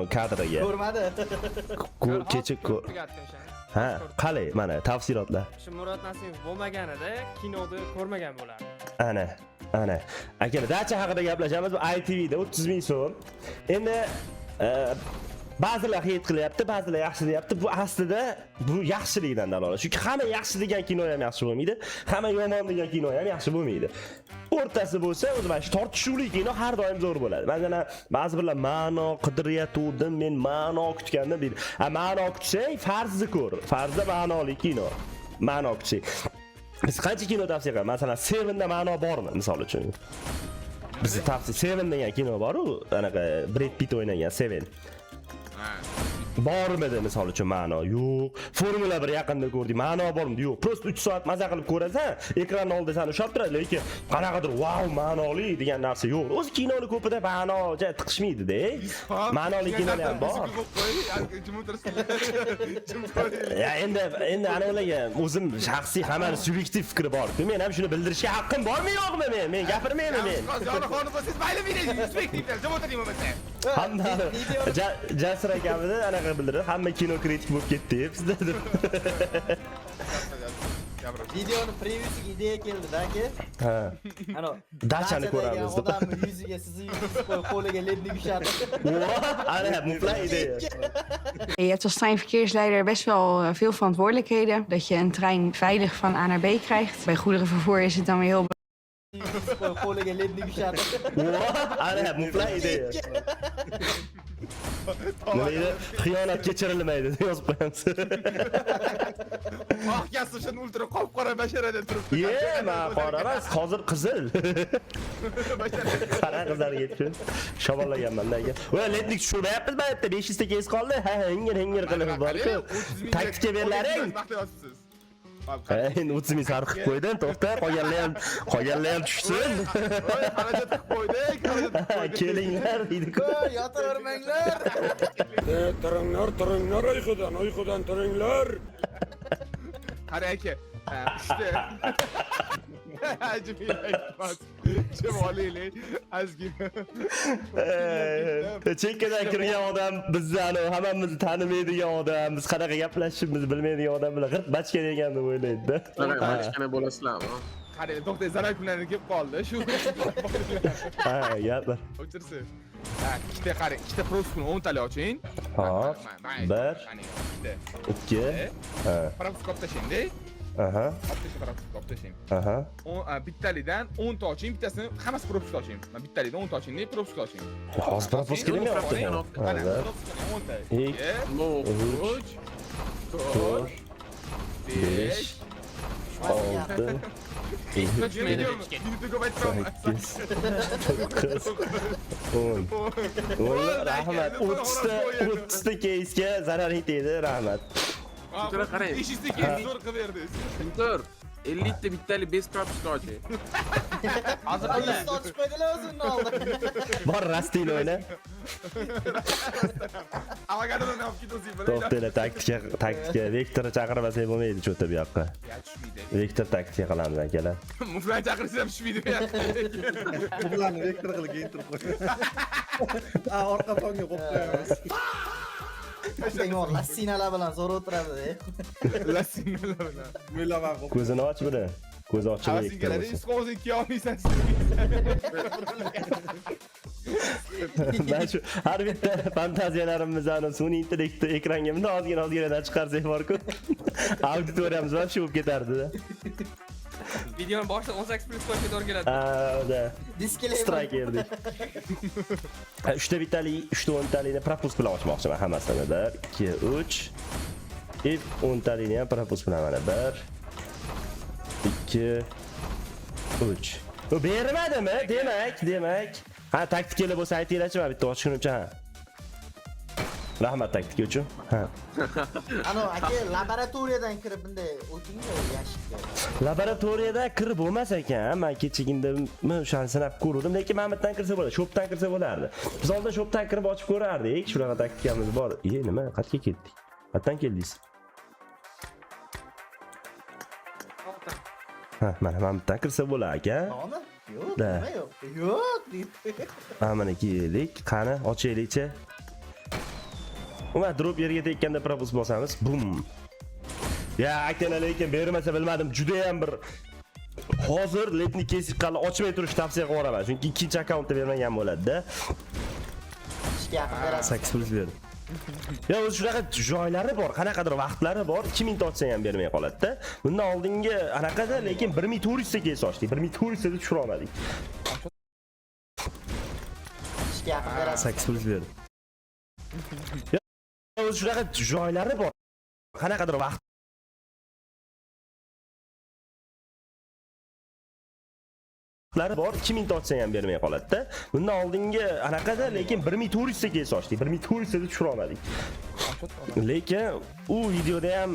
kadriga. Ko'rmadi. Kecha ha, qalay, mana tafsilotlar. Shu Murod Nasimov bo'lmaganida kinoni ko'rmagan bo'lardi. Ana. Aka, dacha haqida gaplashamiz. Bu ITVda 30 ming so'm. Endi ba'zilar hate qilyapti, ba'zilar yaxshi deyapti. Bu aslida bu yaxshilikdan dalolat. Chunki hamma yaxshi degan kino ham yaxshi bo'lmaydi, hamma yomon degan kino ham yaxshi bo'lmaydi. O'rtasi bo'lsa, o'zi mana shu tortishuvli kino har doim zo'r bo'ladi. Mana ba'zi birlar ma'no qidiryatuvdim, men ma'no kutgandim deydi. Ma'no kutsang, farzni ko'r. Farzda ma'noli kino. Ma'no kutsang. Biz qancha kino tavsiya qilamiz? Masalan, Seven'da ma'no bormi, misol uchun? Biz tavsiya Seven degan kino bor-ku, anaqa Brad Pitt o'ynagan Seven. Bormidi misol uchun ma'no? Yo'q. Formula 1 yaqinda ko'rdik. Ma'no bormi? Yo'q. Prosta 3 soat maza qilib ko'rasan, ekran oldida seni ushlab turadi, lekin qanaqadir wow, ma'noli degan narsa yo'q. O'zi kinoni ko'pida ma'no tiqishmaydi-da. Ma'noli kinolar ham bor. Ya endi ana ularga o'zim shaxsiy hammani subyektiv fikri bor-ku. Men ham shuni bildirishga haqqim bormi yo'qmi men? Gapirmayman men. Jonaxonni bo'lsangiz mayli bering, subyektivlar, javob o'tiring bo'lmasa. Hamma Jasur akamni anaqa bildirdi. Hamma kino kritik bo'lib ketdi bizda. Videoni previewsiga ideya keldi-da aka. Ha. Ano, Dachani ko'ramiz deb. Odamning yuziga sizni qo'liga ledni ushladi. Ana, mufla ideya. Je hebt als treinverkeersleider best wel veel verantwoordelijkheden. Dat je een trein veilig van A naar B krijgt. Bij goederenvervoer is het dan weer heel Qo'liga ledni ushladi. Ana, mufla ideya. Nima deydi? Xiyonat kechirilmaydi deb yozib qo'yamiz. Yaxshi shuni o'ltirib qop-qora basharada turibdi. Men qora emas, hozir qizil. Qara qizlarga yetib shamollaganman aka. Va lednik tushirmayapmiz bu yerda 500 ta kes qoldi. Ha, hingir qilib bor-ku. Taktika berlaring. Endi 30 ming sarf qilib qo'ydim, to'xta, qolganlar ham tushsin. Xarajat qilib qo'ydik. Kelinglar deydi-ku. Yotavermanglar. Turinglar uyqudan turinglar. Qara aka, işte. Acaba aytmas. Chemolili, azgin. Chekkadan kirgan odam bizni hammamizni tanimaydigan odam, biz qanaqa gaplashishimizni bilmaydigan odam bilan g'irt bachka degan deb o'ylaydi-da. Bachkana bo'lasizlarmi? Qarang, to'xtang, zarar kunlarni kelib qoldi. Shu. Ha, gaplar. O'chirsin. Ha, ikkita qarang, ikkita proskuni 10 tali oching. Hop. 1 2 ha. Proskop tashing-da. Aha. Proskop tashing. Aha. Bittalidan 10 ta oching, bittasini hammasi proskop oching. Men bittalidan 10 ta oching, proskop oching. Hozir proskop kelmayapti. Mana proskop 10 ta. 2 3 4 5 6 rahmat 30 ta keysga zarar yetadi, rahmat. Shura qarang. 500 ta keys zo'r qilib berdingiz. Tur. 50 ta bittali best props oching. Hozir qayerda ochib qo'ydilar o'zini oldi. Bor rastin o'yna. Avagadodan olib ketasiz bilan. To'xtanglar, taktika. Vektorni chaqirmasak bo'lmaydi cho'ta bu yoqqa. Vektor taktika qilamiz akalar. Muflani chaqirsangiz ham tushmaydi bu yoqqa. Muflani vektor qilib keyintirib qo'y. Orqa tonga qo'yib qo'yamiz. Lassinalar bilan zo'r o'tiradi. Lassinalar bilan. O'ylaman qo'yib. Ko'zini och buni. Ko'zi ochib Lassinalar isqo'zni kiyomaysan. Ben şu har bitta fantaziyalarimizni sun'iy intellektni ekranga bunday ozgina chiqarsak bor-ku. Auditoriyamiz ham shu bo'lib ketardi-da. Videoni boshida 18 plus qo'yishga to'g'ri keladi. Da. Diskleymer. Strike yerdik. 3 ta bittali, 3 ta 10 talikni propust bilan ochmoqchiman hammasini. 1 2 3. If 10 talikni ham propust bilan mana 1 2 3. Bu bermadimi? Demak. Ha, taktikali bo'lsa aytinglarchi, men bitta ochishgunimcha ha. Rahmat taktika uchun. Ha. Ano aka laboratoriyadan kirib bunday o'tinglar yashikka. Laboratoriyadan kirib bo'lmas ekan. Men kechagina o'shani sinab ko'rdim, lekin Mamatdan kirsa bo'ladi, shopdan kirsa bo'lardi. Biz oldin shopdan kirib ochib ko'rardik. Shunaqa taktikamiz bor. Nima? Qayerga ketdik? Qayerdan keldingiz? Ha, mana Mamatdan kirsa bo'lar ekan. Nima? Yo'q, nima yo'q. Yo'q deydi. Mana keldik. Qani, ochaylik-chi. Umuman drop yerga tekkanda propus bosamiz. Bum. Ya akalar lekin bermasa bilmadim, juda ham bir hozir letni kesib qala ochmay turish tavsiya qilaman. Chunki ikkinchi akkauntda bermagan bo'ladi-da. Ishga yaqin berasiz. 8 pul berdim. Ya o'zi shunaqa joylari bor, qanaqadir vaqtlari bor, 2000 ta ochsa ham bermay qoladi-da. Bundan oldingi anaqada lekin 1400 ta kes ochdik, 1400 ta tushira olmadik. Ishga yaqin berasiz. 8 pul berdim. Ya o'zi shunaqa joylari bor, qanaqadir vaqt bor, 2000 ta ochsa ham bermay qoladi-da. Bundan oldingi anaqada lekin 1400 ta kes ochdik, 1400 ta tushira olmadik. Lekin u videoda ham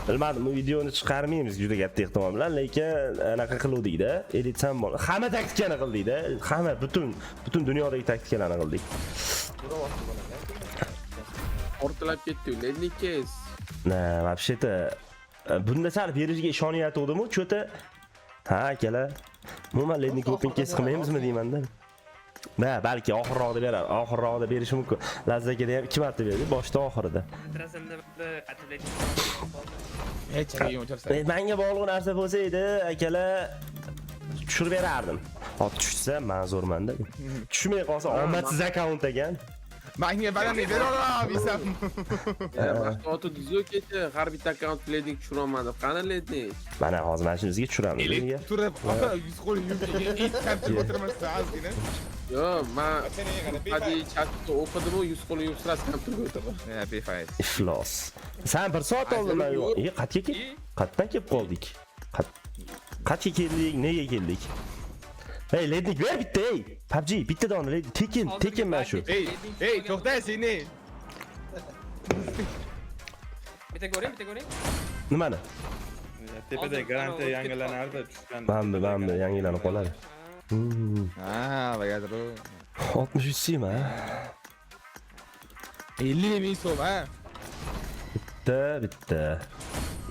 bilmadim, u videoni chiqarmaymiz juda katta ehtimol bilan, lekin anaqa qiluvdik-da, editsam bo'l. Hamma taktikani qildik-da, hamma butun dunyodagi taktikalarni qildik. Ortalab ketdi, lednik kes. Вообще-то bunda sal berishiga ishonyotgandim-ku, cho'ta ha akalar. Umuman lednik open kes qilmaymizmi deymanda. Balki oxirroqda berar, oxirroqda berishi mumkin. Lazzakada ham 2 marta berdi, boshda oxirida. Trasamda qatiblik. Hech qiyin o'tirsa. Menga bog'liq narsa bo'lsa edi, akalar tushirib berardim. Hop tushsa ma'zurman-da. Tushmay qolsa omadsiz akkaunt ekan. Menga balandlik beraveramisam. Vaqti tuzuk edi, har bitta akkaunt lednik tushira olmadi. Qani lednik? Mana hozir mana shunisiga tushiramiz bizga. Turib, yuz qo'l yumshagan it kamchi o'tirmasdan ozgina. Yo, men hadi chatda o'qidim-u, yuz qo'l yumshirasiz ham turib o'tirdim. Ha, befayz. Iflos. Sen 1 soat oldin qatga qatdan kelib qoldik. Qatga keldik, nega keldik? Hey, lednik ver bitta, ey. PUBG bitta dona lednik tekin men shu. Ey, to'xta seni. Bitta ko'ring. Nimani? Tepada garantiya yangilanardi tushgan. Bambi yangilanib qoladi. Ha, bagadir. 63 sim ha. 50 ming so'm ha. Bitta.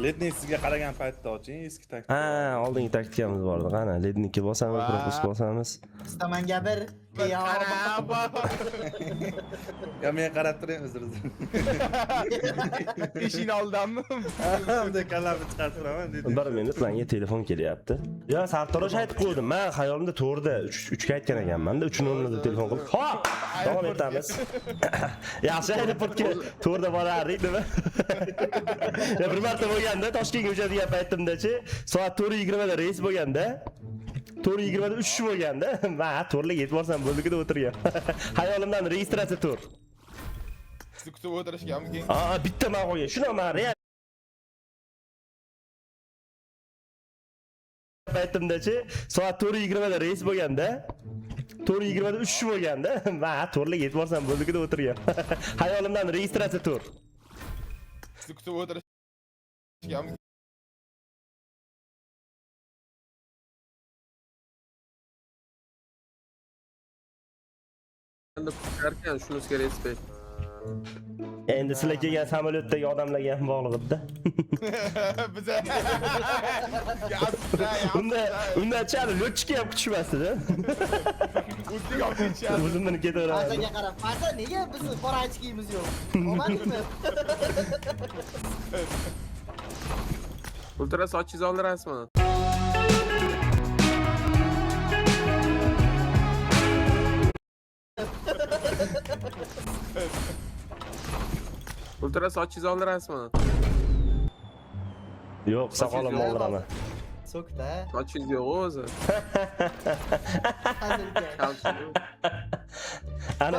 Lednik sizga qaragan paytda oching, eski taktika. Ha, oldingi taktikamiz bor edi. Qani, lednikka bosamiz, propus bosamiz. Istamanga bir. Ya men qarab turing, uzr. Ishing oldanmi? Bunday kallarni chiqarib turaman dedi. 1 minut menga telefon kelyapti. Yo, sartarosh aytib qo'ydim. Men xayolimda to'g'rida 3 ga aytgan ekanman-da, 3:00 telefon qilib. Hop, davom etamiz. Yaxshi aeroportga to'g'rida borardik, nima? Ya bir marta bo'lganda Toshkentga uchadigan paytimda-chi, soat 4:20 da reys bo'lganda, 4:20 da uchish bo'lganda, men to'rlik yetib borsam bo'ldi-ku deb o'tirgan. Hayolimdan registratsiya tur. Siz kutib o'tirishga mumkin. Bitta men qo'ygan. Shuni men real paytimda-chi, soat 4:20 da reys bo'lganda, 4:20 da uchish bo'lganda, men to'rlik yetib borsam bo'ldi-ku deb o'tirgan. Hayolimdan registratsiya tur. Siz kutib o'tirishga mumkin. Erken shunisiga respekt. Endi sizlar kelgan samolyotdagi odamlarga ham bog'liq-da. Biza. Unda chali lotchika ham kutishmasdi-da. O'ziga olib O'zim buni ketaveraman. Fazaga qarab, Faza nega bizni qora ochkimiz yo'q? Omadingmi? Ultra sochingizni oldirasizmi? Ultra sochingizni oldirasizmi? Yo'q, soqolimni oldiraman. So'kda. Sochingiz yo'q o'zi. Ana,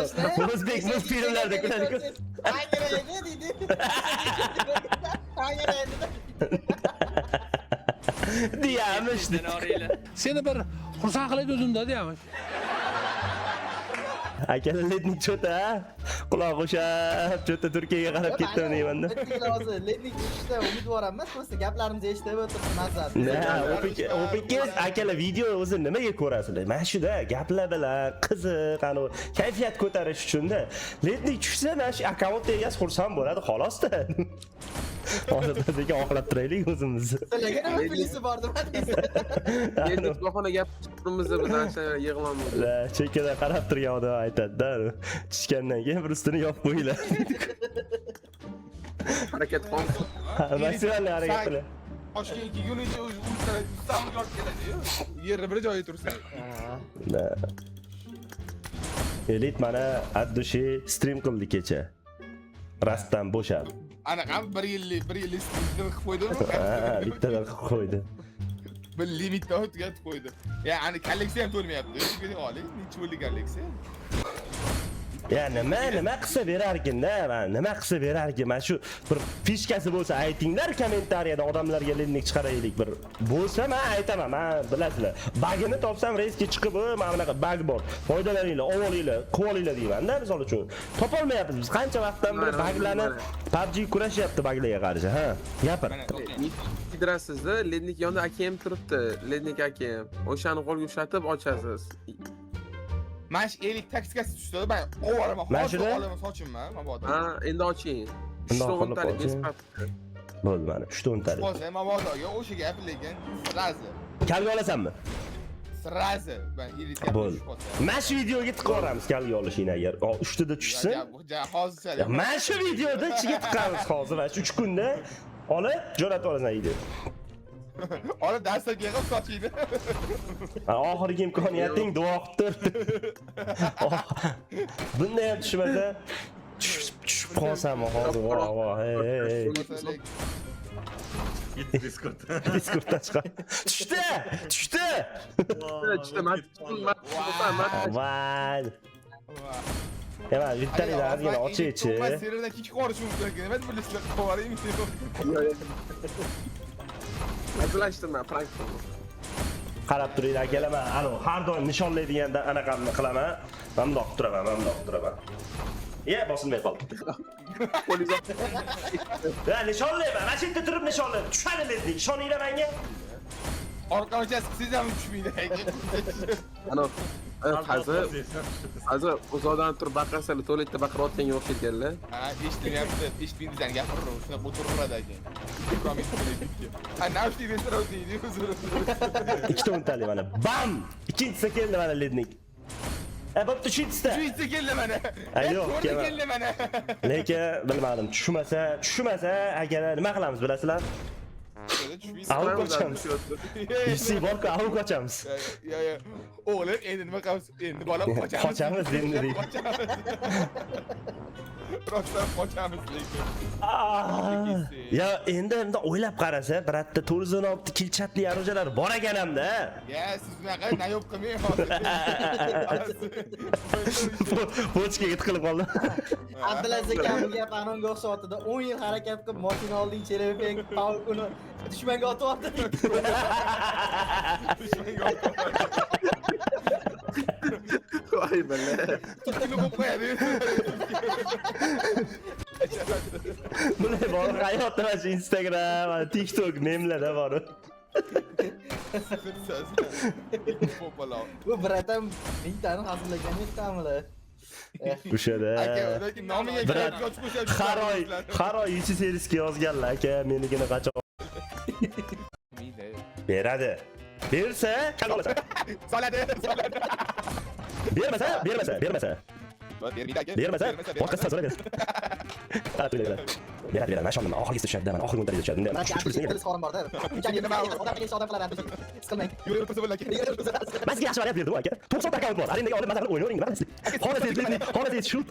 o'zbek multfilmlarda ko'radi-ku. Angraydi deydi. Angraydi. Diyamish. Seni bir xursand qiladi o'zimda deyamiz. Akalar lednik cho'ta, quloq o'shab, cho'ta Turkiyaga qarab ketdim deymanda. Hozir lednik ishda umidvor emas, bo'lsa gaplarimizni eshitib o'tirib mazza. Open akalar video o'zi nimaga ko'rasizlar? Mana shuda gaplar bilan qiziq, ana kayfiyat ko'tarish uchun-da. Lednik tushsa, mana shu akkauntga egasi xursand bo'ladi, xolos-da. Hozir bizga oqlab turaylik o'zimizni. Sizlarga nima filisi bor deb aytasiz? Endi bahona gap chiqdimizda biz ancha yig'lamiz. Chekkada qarab turgan odam aytadi-da. Tushgandan keyin bir ustini yopib qo'yinglar. Harakat qilmoq. Maksimal harakat qiladi. Toshkent kelgunicha ustam yorib keladi-yu. Yerni bir joyga tursa. Da. Elit mana Addushi stream qildi kecha. Rastdan bo'shab. Anaqa bir yillik stream qilib qo'ydimi? Ha, bittadan qilib qo'ydi. Bir limitda o'tkazib qo'ydi. Ya'ni kolleksiya ham to'lmayapti. Shunga oling, necha yillik kolleksiya? Ya nima qilsa berarkin-da, nima qilsa berarkin. Mana shu bir fishkasi bo'lsa aytinglar kommentariyada odamlarga lednik chiqaraylik bir. Bo'lsa men aytaman, men bilasizlar. Bagini topsam reysga chiqib, mana bunaqa bag bor. Foydalaringlar, olinglar, qolinglar deyman-da, misol uchun. Topolmayapmiz biz. Qancha vaqtdan beri baglarni PUBG kurashyapti baglarga qarshi, ha? Gapir. Kidrasizda, lednik yonida akam turibdi. Lednik akam. O'shani qo'lga ushlatib ochasiz. Mana shu elik taktikasi tushdi, men ovaraman, hozir olaman sochimman, mabodo. Ha, endi oching. Bundoq qilib Shtontalik oching. inspektor. Bo'ldi mana, 3 to'ntalik. Hozir mabodoga o'sha gap lekin srazi. Kalga olasanmi? Srazi. Ben elikga Bo'ldi. Mana shu videoga tiqoramiz kalga olishingni agar 3 tada tushsin. Hozircha. Mana shu videoda ichiga tiqamiz hozir, mana shu 3 kunda olib jo'natib olasan video. Olib darslarga yig'ib sochiydi. Oxirgi imkoniyating duo qilib tur. Bunday ham tushmasa tushib qolsam hozir voh hey. Discorddan chiqar. Tushdi! Tushdi, Voy. Ema, bittalikdan ozgina ochaychi. Men seriyadan kechib qolish mumkin ekan. Nima bilasizlar, qo'varaymi? Hazillashtirma, prank qildim. Qarab turinglar akalar, men har doim nishonlaydiganda anaqamni qilaman. Men bundoq turaman. Bosilmay qoldi. Ya nishonlayman. Mana shu yerda turib nishonlayman. Tushadi ledik. Ishoninglar menga. Orqa ochasiz siz ham tushmaydi. Ana, hozir uzoqdan turib baqirsalar, tualetda baqirayotganga o'xshatganlar. Ha, eshitmayapti. Eshitmaydigan gapirib, shuna o'tiradi ekan. Ha, navshti bestirov deydi o'zini. 2 to'ntalik mana. Bam! Ikkinchisi keldi mana lednik. Bo'pti, uchinchisi. Uchinchisi keldi mana. Yo'q, keldi mana. Lekin bilmadim, tushmasa agar nima qilamiz bilasizlar? Avuk ochamiz. Yisi borku avuk ochamiz. Ya. O'g'lim, endi nima qilamiz? Endi bola qochamiz. Qochamiz endi deydi. Rostdan qochamiz lekin. Ya endi o'ylab qarasa, biratda 416 kilchatli arojalar bor ekan hamda. Ya, siz bunaqa nayob qilmang hozir. Pochkaga tiqilib qoldi. Abdulaziz akam bu gap anonga o'xshatdi. 10 yil harakat qilib mashina olding, Chelevek, Pavk uni dushmanga otyapti. Voy balla. Tutib qo'yadi. Bunday bor hayotda mana shu Instagram, TikTok memlarda bor. Bu bratam bittani hazırlagan ekanmi? O'shada. Aka, lekin nomiga Brat, ko'chib qo'ysa Xaroy ichi seriskiga yozganlar aka, menikini qachon beradi. Bersa, kal olasan. soladi. Bermasa. Bermasa, boshqasi so'raver. Beradi, mana shundan oxirgisi tushadi, mana oxirgi o'ntalikda tushadi. Mana shu qorim borda. Unchalik nima odam qiladi. Siqilmang. Yurib tursa bo'lar. Men sizga yaxshi variant berdim aka. 90 akkaunt bor. Arendaga olib masalan o'ynayvering, nima qilasizlar? Holidays shoot,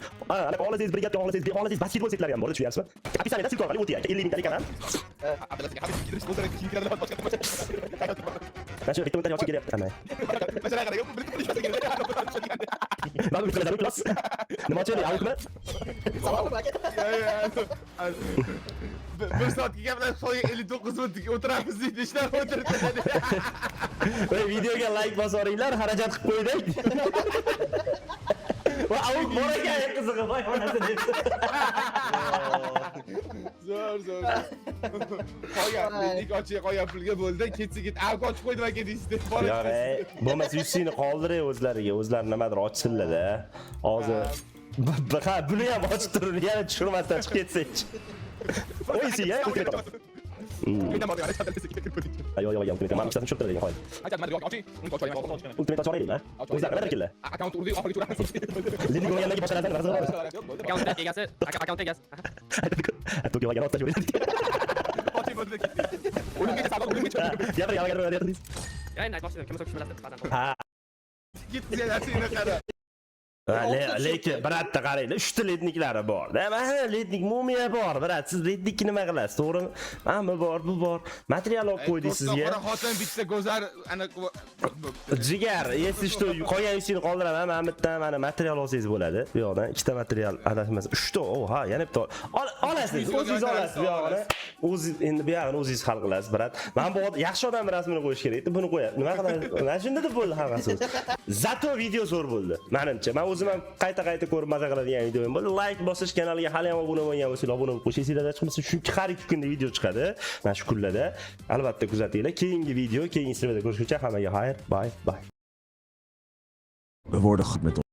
holidays brigade, holidays basketbol setlari ham bor, tushunyapsizmi? Описание sil orqali o'ting aka, 50 mingtalik kanal. Mana shu bitta o'ntalik ochib kelyapti. Ben bir tane plus. Ne maçı ne? Avuk mu? Bir saatki gaplar so'ng 59 minutga o'tiramiz deydi, ishlar o'tirdi. Voy videoga like bosaringlar, xarajat qilib qo'ydik. Va avuk bor ekan qizig'i, voy onasi debdi. Zo'r. Qo'ygan, lekin ochib qo'ygan pulga bo'ldi, ketsa-ket avuk ochib qo'ydim aka deysiz. Yo'q, bo'lmasa 100 ni qoldiray o'zlariga, o'zlari nimadir ochsinlar-da. Hozir ha, buni ham ochib turib, yana tushirmasdan chiqib ketsak. O'ysiga, Quindi amore, adesso adesso che per dire. Ayo ayo ayo ma stanno shottere degan. Acha ma oggi un po' cioè ma. Ultimate sono ina. Uza kadar kille. Account urdi offer turan. Lidi go yanagi bosharasan razor. Account egasi, account egasi. Atto che vaya notta giù. Oggi vuol dire che. Uno mi sta dando un Ya. Ja, nice, bosh, kim sok shimala badan. Ha. Git ziyadasini qara. Lekin bratda qaranglar, 3 ta ledniklari bor. Mana lednik mumiya bor, brat. Siz lednikni nima qilasiz, to'g'rimi? Mana bu bor, bu bor. Material olib qo'ydik sizga. Qora xotin bitsa go'zar ana Jigar, если что, qolgan ishini qoldiraman. Mana bu yerdan mana material olsangiz bo'ladi. Bu yoqdan 2 ta material adashmas. 3 ta. Ha, yana bitta. Olasiz, o'zingiz olasiz bu yoqni. O'zingiz endi bu yoqni o'zingiz hal qilasiz, brat. Mana bu yaxshi odam rasmini qo'yish kerak edi. Buni qo'yadi. Nima qilamiz? Mana shunda deb bo'ldi hammasi. Zato video zo'r bo'ldi. Menimcha. Men o'zim ham qayta ko'rib maza qiladigan video bo'ldi. Like bosish, kanalga hali ham obuna bo'lmagan bo'lsangiz obuna bo'lib qo'yinglar. Chiqmasa chunki har 2 kunda video chiqadi. Mana shu kunlarda albatta kuzatinglar. Keyingi video, keyingi streamda ko'rishguncha hammaga xayr. Bye. We worden goed met